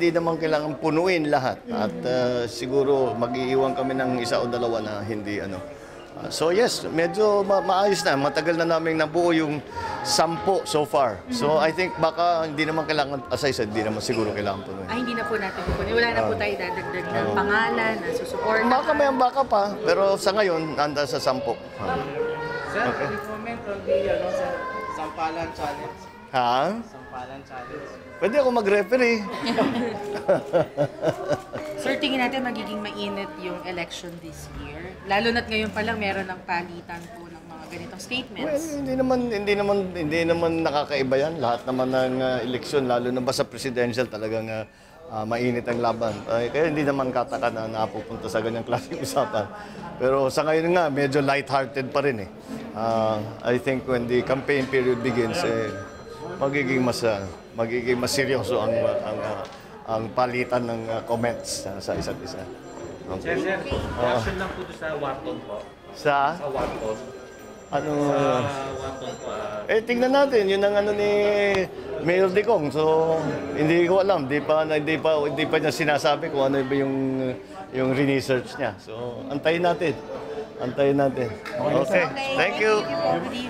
Hindi naman kailangan punuin lahat at siguro mag-iiwan kami ng isa o dalawa na hindi ano. So yes, medyo maayos na. Matagal na namin nabuo yung 10 so far. So I think baka hindi naman kailangan, as I said, hindi naman siguro kailangan punuin. Ay, hindi na po natin pupunin. Wala na po tayo dadagdag ng pangalan, na susuporta. Baka may baka pa, pero sa ngayon, nanda sa 10. Sir, okay. Comment on the Sampalan Challenge. Ha? Sampalan Challenge. Pwede ako mag-referee. Sir, tingin natin magiging mainit yung election this year. Lalo na't ngayon pa lang meron ng palitan po ng mga ganitong statements. Well, hindi naman nakakaiba yan. Lahat naman ng eleksyon, lalo na ba sa presidential, talagang mainit ang laban. Kaya hindi naman kataka na napupunta sa ganyang klaseng usapan. Pero sa ngayon nga, medyo light-hearted pa rin eh. I think when the campaign period begins, magiging mas seryoso ang palitan ng comments sa isa't isa. Sir, reaction lang po sa Wharton po. Sa Wharton. ano? Wharton po. Tingnan natin, yun ang ano ni Mayor Dicong. So, hindi ko alam, hindi pa niya sinasabi kung ano ba yung research niya. So, antayin natin. Okay. Thank you. Thank you.